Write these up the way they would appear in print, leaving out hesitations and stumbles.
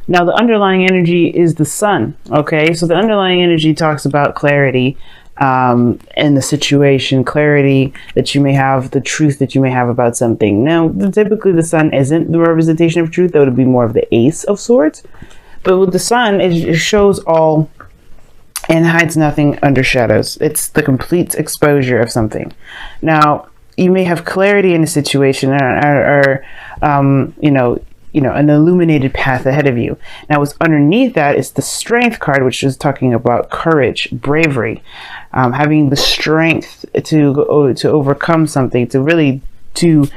Now, the underlying energy is the sun. Okay, so the underlying energy talks about clarity in the situation, clarity that you may have, the truth that you may have about something. Now, typically the sun isn't the representation of truth. That would be more of the ace of swords. But with the sun, it shows all and hides nothing under shadows. It's the complete exposure of something. Now, you may have clarity in a situation or an illuminated path ahead of you. Now, what's underneath that is the strength card, which is talking about courage, bravery, having the strength to overcome something, to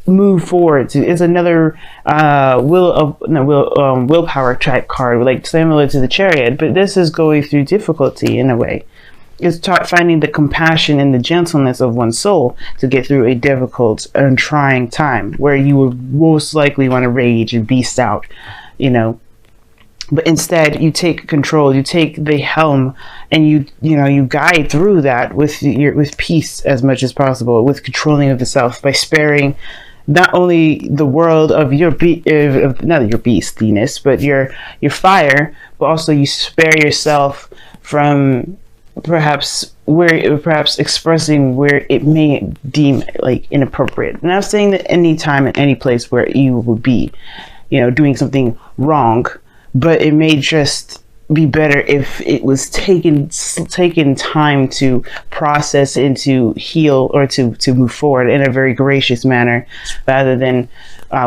move forward. It's another willpower type card, like similar to the Chariot, but this is going through difficulty in a way. It's finding the compassion and the gentleness of one's soul to get through a difficult and trying time where you would most likely want to rage and beast out, But instead, you take control, you take the helm, and you guide through that with peace as much as possible, with controlling of the self by sparing not only the world of not your beastiness, but your fire, but also you spare yourself from perhaps expressing where it may deem like inappropriate. And I'm saying that any time and any place where you would be, doing something wrong, but it may just be better if it was taken time to process and to heal or to move forward in a very gracious manner rather than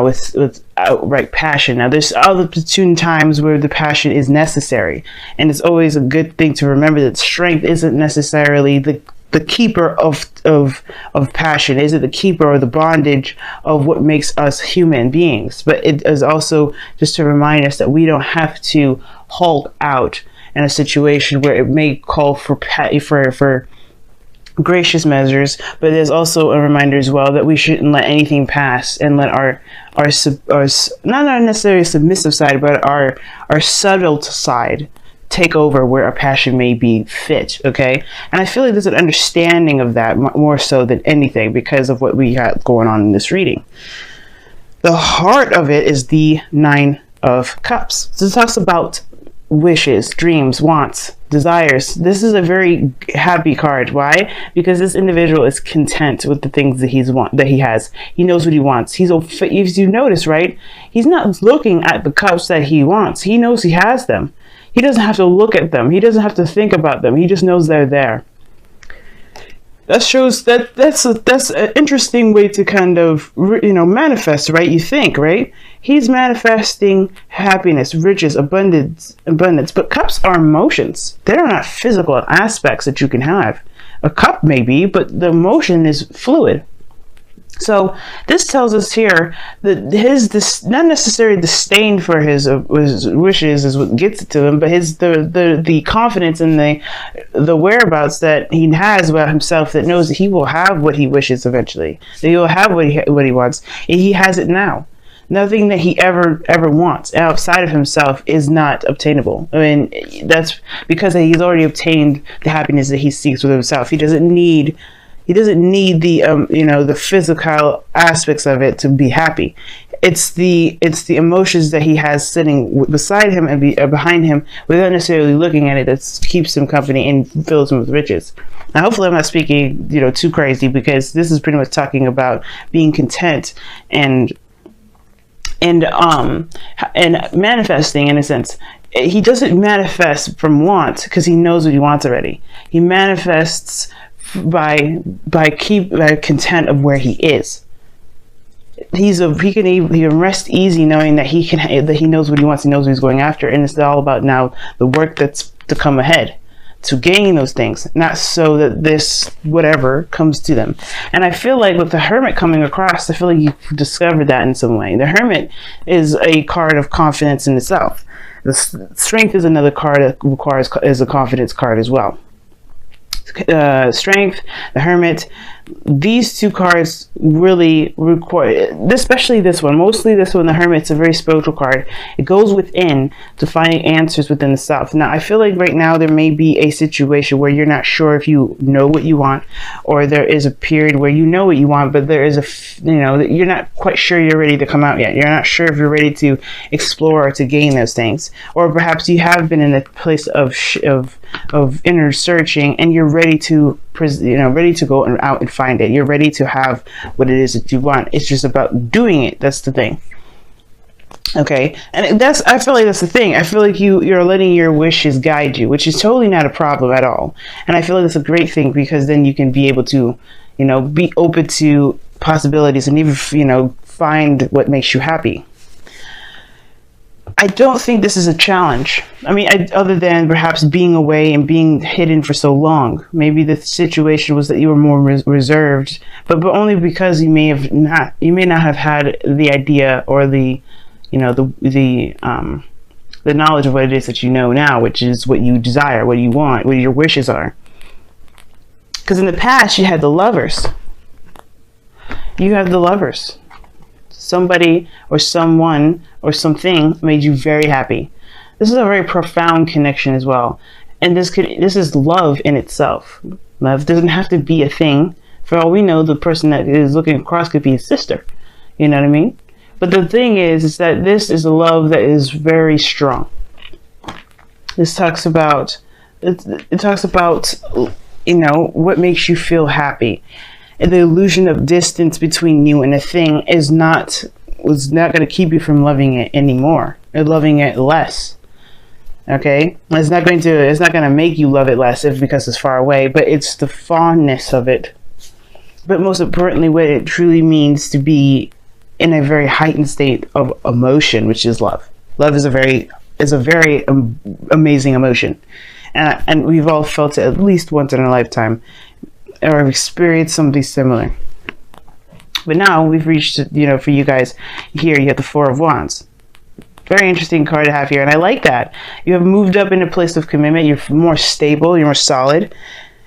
with outright passion. Now, there's opportune times where the passion is necessary, and it's always a good thing to remember that strength isn't necessarily the keeper of passion, isn't the keeper or the bondage of what makes us human beings, but it is also just to remind us that we don't have to hulk out in a situation where it may call for gracious measures, but there's also a reminder as well that we shouldn't let anything pass and let our not necessarily submissive side, but our subtle side take over where our passion may be fit. Okay, and I feel like there's an understanding of that more so than anything because of what we got going on in this reading. The heart of it is the Nine of Cups. So it talks about wishes, dreams, wants, desires. This is a very happy card. Why? Because this individual is content with the things that he has. He knows what he wants. If you notice, right? He's not looking at the cups that he wants. He knows he has them. He doesn't have to look at them. He doesn't have to think about them. He just knows they're there. That shows that's an interesting way to kind of manifest, right? You think, right? He's manifesting happiness, riches, abundance. But cups are emotions. They're not physical aspects that you can have. A cup may be, but the emotion is fluid. So this tells us here that not necessarily disdain for his wishes is what gets it to him, but the confidence and the whereabouts that he has about himself, that knows that he will have what he wishes eventually, that he will have what he wants. And he has it now. Nothing that he ever wants outside of himself is not obtainable. I mean, that's because he's already obtained the happiness that he seeks with himself. He doesn't need the physical aspects of it to be happy. It's the emotions that he has sitting beside him and behind him without necessarily looking at it that keeps him company and fills him with riches. Now, hopefully I'm not speaking too crazy, because this is pretty much talking about being content and manifesting in a sense. He doesn't manifest from want because he knows what he wants already. He manifests by content of where he is. He can rest easy knowing that he knows what he wants, he knows what he's going after, and it's all about now the work that's to come ahead to gain those things, not so that this whatever comes to them. And I feel like with the Hermit coming across, I feel like you've discovered that in some way. The Hermit is a card of confidence in itself. The Strength is another card that is a confidence card as well. Strength, the Hermit, these two cards really require, especially this one, mostly this one, the Hermit. It's a very spiritual card. It goes within to find answers within the self. Now, I feel like right now there may be a situation where you're not sure if you know what you want, or there is a period where you know what you want, but there is you're not quite sure you're ready to come out yet. You're not sure if you're ready to explore or to gain those things, or perhaps you have been in a place of inner searching, and you're ready to ready to go out and find it. You're ready to have what it is that you want. It's just about doing it. That's the thing. Okay, and I feel like that's the thing. I feel like you're letting your wishes guide you, which is totally not a problem at all. And I feel like that's a great thing, because then you can be able to, be open to possibilities and even, find what makes you happy. I don't think this is a challenge. I mean, other than perhaps being away and being hidden for so long. Maybe the situation was that you were more reserved, but only because you may not have had the idea or the knowledge of what it is that you know now, which is what you desire, what you want, what your wishes are. Because in the past, you had the Lovers. You have the Lovers. Somebody or someone or something made you very happy. This is a very profound connection as well. And this is love in itself. Love doesn't have to be a thing. For all we know, the person that is looking across could be a sister. You know what I mean? But the thing is that this is a love that is very strong. This talks about, it talks about, what makes you feel happy. And the illusion of distance between you and a thing was not going to keep you from loving it anymore, or loving it less. Okay, it's not going to make you love it less because it's far away, but it's the fondness of it. But most importantly, what it truly means to be in a very heightened state of emotion, which is love. Love is a very amazing emotion, and we've all felt it at least once in our lifetime, or have experienced something similar. But now we've reached, for you guys here, you have the Four of Wands. Very interesting card to have here, and I like that. You have moved up in a place of commitment. You're more stable, you're more solid,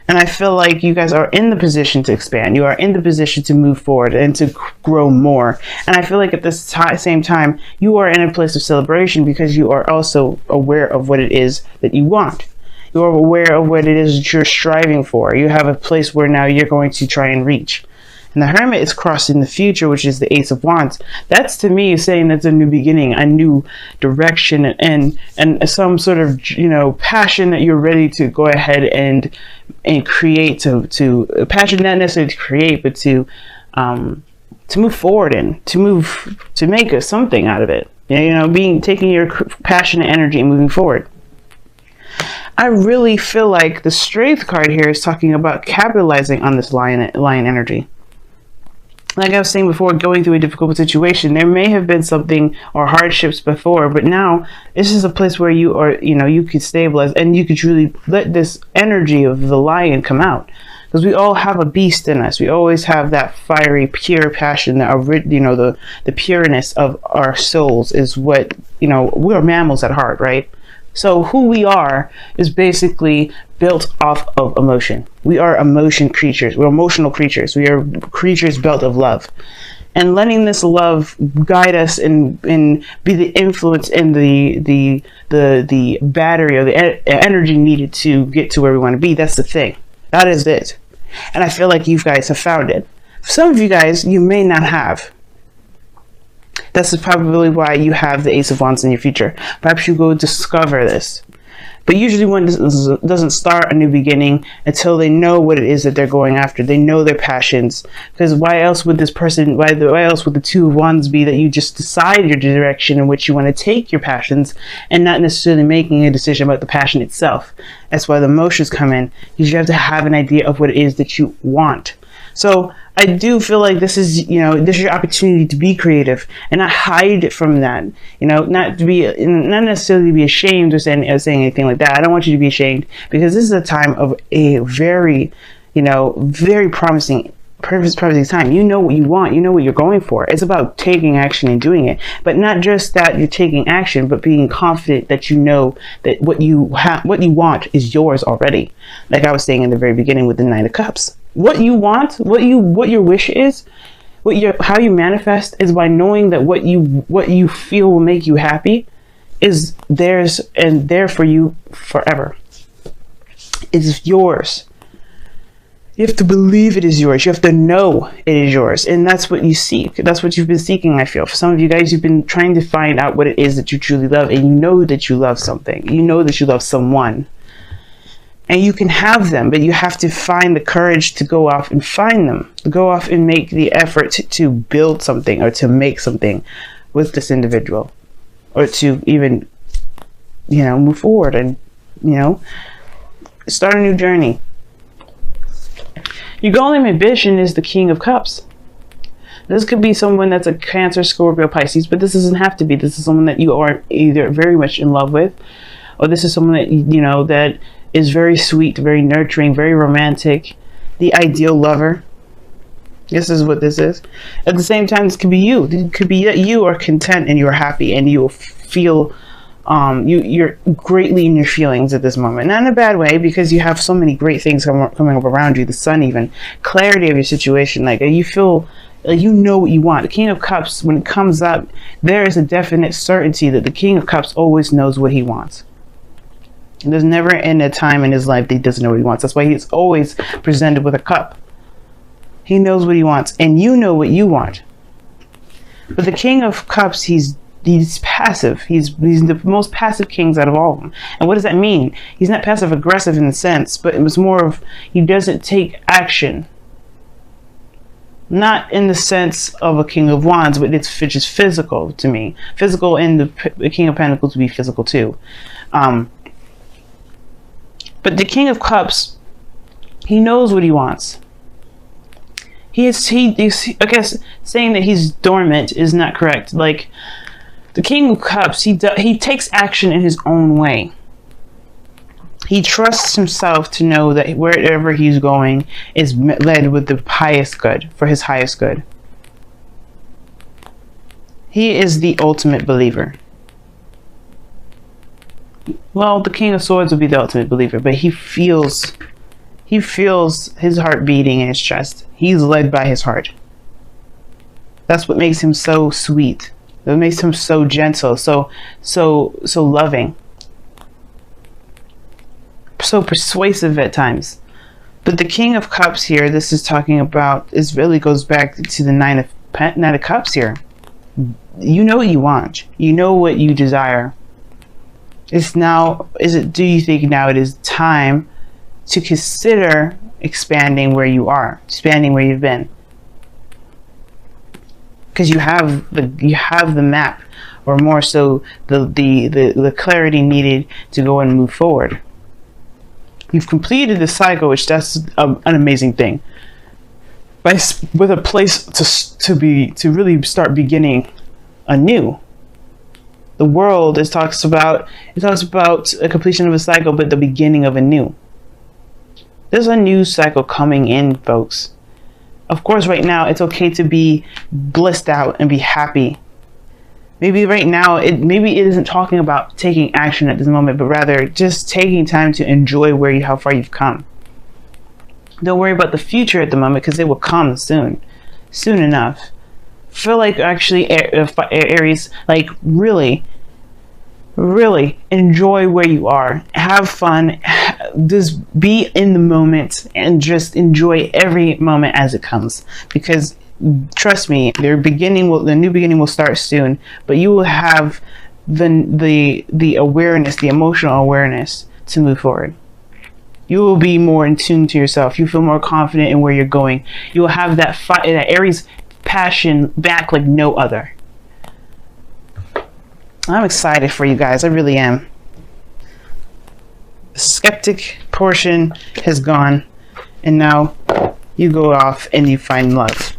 and I feel like you guys are in the position to expand. You are in the position to move forward and to grow more. And I feel like at this same time, you are in a place of celebration, because you are also aware of what it is that you want. You are aware of what it is that you're striving for. You have a place where now you're going to try and reach. And the Hermit is crossing the future, which is the Ace of Wands. That's, to me, saying that's a new beginning, a new direction, and some sort of, passion that you're ready to go ahead and create, to passion, not necessarily to create, but to move forward in, to make something out of it. Taking your passionate energy and moving forward. I really feel like the Strength card here is talking about capitalizing on this lion energy. Like I was saying before, going through a difficult situation, there may have been something or hardships before, but now this is a place where you are, you could stabilize, and you could truly let this energy of the lion come out. Because we all have a beast in us. We always have that fiery, pure passion, that the pureness of our souls is what, we're mammals at heart, right? So who we are is basically built off of emotion. We are emotion creatures. We're emotional creatures. We are creatures built of love. And letting this love guide us and be the influence and the battery or the energy needed to get to where we want to be. That's the thing. That is it. And I feel like you guys have found it. Some of you guys, you may not have. That's probably why you have the Ace of Wands in your future. Perhaps you go discover this. But usually one doesn't start a new beginning until they know what it is that they're going after. They know their passions. Because why else would why else would the Two of Wands be that you just decide your direction in which you want to take your passions, and not necessarily making a decision about the passion itself? That's why the emotions come in, because you have to have an idea of what it is that you want. So I do feel like this is your opportunity to be creative and not hide from that. Not necessarily be ashamed or saying anything like that. I don't want you to be ashamed, because this is a time of a very, very promising time. You know what you want. You know what you're going for. It's about taking action and doing it, but not just that you're taking action, but being confident that you know that what you want is yours already. Like I was saying in the very beginning with the Nine of Cups. What you want, what your wish is, how you manifest is by knowing that what you feel will make you happy is theirs and there for you forever. It's yours. You have to believe it is yours. You have to know it is yours. And that's what you seek. That's what you've been seeking, I feel. For some of you guys, you've been trying to find out what it is that you truly love. And you know that you love something. You know that you love someone. And you can have them, but you have to find the courage to go off and find them. To go off and make the effort to build something or to make something with this individual. Or to even, move forward and, start a new journey. Your goal and ambition is the King of Cups. This could be someone that's a Cancer, Scorpio, Pisces, but this doesn't have to be. This is someone that you are either very much in love with, or this is someone that, that is very sweet, very nurturing, very romantic, the ideal lover. This is what this is. At the same time, this could be you. It could be that you are content and you're happy and you feel you're greatly in your feelings at this moment. Not in a bad way, because you have so many great things coming up around you. The sun, even clarity of your situation. Like you feel like you know what you want. The King of Cups, when it comes up, there is a definite certainty that the King of Cups always knows what he wants. And there's never a time in his life that he doesn't know what he wants. That's why he's always presented with a cup. He knows what he wants, and you know what you want. But the King of Cups, he's passive. He's the most passive kings out of all of them. And what does that mean? He's not passive aggressive in the sense, but it was more of he doesn't take action. Not in the sense of a King of Wands, but it's just physical to me. Physical, and the King of Pentacles would be physical too. But the King of Cups, he knows what he wants. I guess saying that he's dormant is not correct. Like, the King of Cups, he takes action in his own way. He trusts himself to know that wherever he's going is led with the highest good, for his highest good. He is the ultimate believer. Well, the King of Swords would be the ultimate believer, but he feels his heart beating in his chest. He's led by his heart. That's what makes him so sweet. That makes him so gentle, so loving, so persuasive at times. But the King of Cups here, this is talking about, really goes back to the Nine of Cups here. You know what you want. You know what you desire. Do you think now it is time to consider expanding where you are, expanding where you've been? Because you have the map, or more so the clarity needed to go and move forward. You've completed the cycle, which that's an amazing thing. With a place to really start beginning anew. The world talks about a completion of a cycle, but the beginning of a new. There's a new cycle coming in, folks. Of course, right now, it's okay to be blissed out and be happy. Maybe right now, it isn't talking about taking action at this moment, but rather just taking time to enjoy how far you've come. Don't worry about the future at the moment, because it will come soon enough. Feel like actually, Aries, like really enjoy where you are. Have fun. Just be in the moment and just enjoy every moment as it comes. Because trust me, the new beginning will start soon. But you will have the awareness, the emotional awareness to move forward. You will be more in tune to yourself. You feel more confident in where you're going. You will have that Aries passion back like no other. I'm excited for you guys. I really am. The skeptic portion has gone, and now you go off and you find love.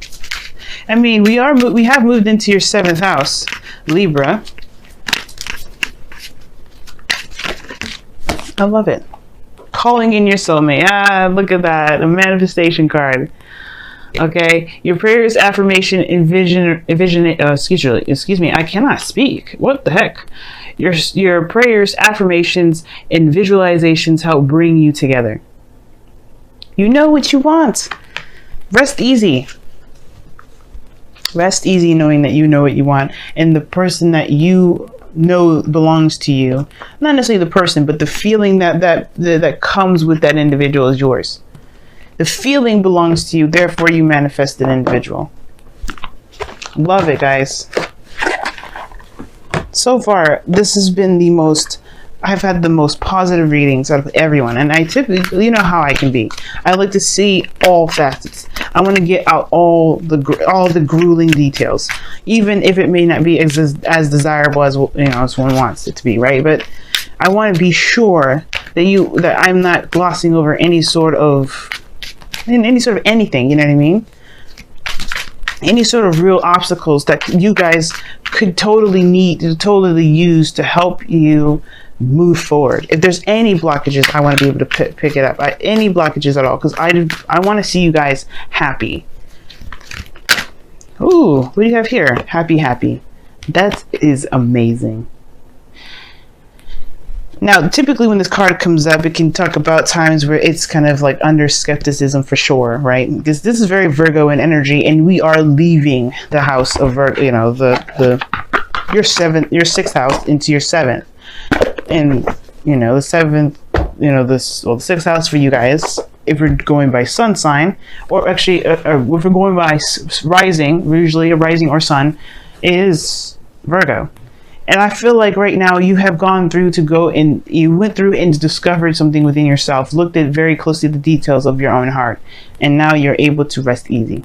I mean, we have moved into your 7th house, Libra. I love it. Calling in your soulmate. Ah, look at that. A manifestation card. Okay, your prayers, affirmation, excuse me, I cannot speak. What the heck? Your prayers, affirmations, and visualizations help bring you together. You know what you want. Rest easy. Rest easy knowing that you know what you want, and the person that you know belongs to you, not necessarily the person, but the feeling that comes with that individual is yours. The feeling belongs to you, therefore you manifest an individual. Love it, guys. So far, this has been the most, I've had the most positive readings out of everyone, and I typically, you know how I can be. I like to see all facets. I want to get out all the grueling details, even if it may not be as desirable as, you know, as one wants it to be, right? But I want to be sure that I'm not glossing over any sort of anything. You know what I mean? Any sort of real obstacles that you guys could totally use to help you move forward. If there's any blockages, I want to be able to pick it up. Any blockages at all, because I want to see you guys happy. Ooh, what do you have here? Happy. That is amazing. Now, typically when this card comes up, it can talk about times where it's kind of like under skepticism for sure, right? Because this is very Virgo in energy, and we are leaving the house of Virgo, you know, your sixth house into your seventh. And, you know, the seventh, you know, the sixth house for you guys, if we're going by sun sign, or actually, if we're going by rising, usually a rising or sun, is Virgo. And I feel like right now you have gone through you went through and discovered something within yourself, looked at very closely the details of your own heart, and now you're able to rest easy.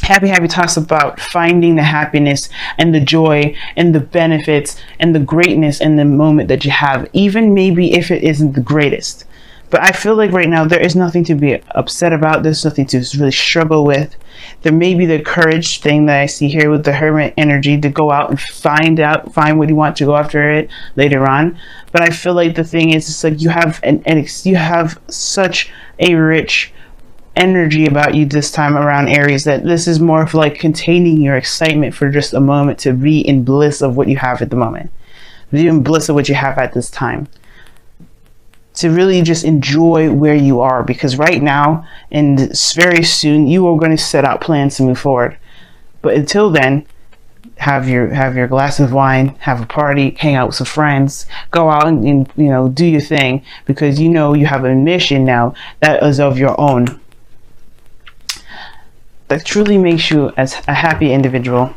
Happy talks about finding the happiness and the joy and the benefits and the greatness in the moment that you have, even maybe if it isn't the greatest. But I feel like right now there is nothing to be upset about. There's nothing to really struggle with. There may be the courage thing that I see here with the Hermit energy to go out and find what you want to go after it later on. But I feel like the thing is, it's like you have such a rich energy about you this time around, Aries, that this is more of like containing your excitement for just a moment, to be in bliss of what you have at the moment, be in bliss of what you have at this time, to really just enjoy where you are, because right now and very soon you are going to set out plans to move forward. But until then, have your glass of wine, have a party, hang out with some friends, go out and you know, do your thing, because you know you have a mission now that is of your own, that truly makes you as a happy individual.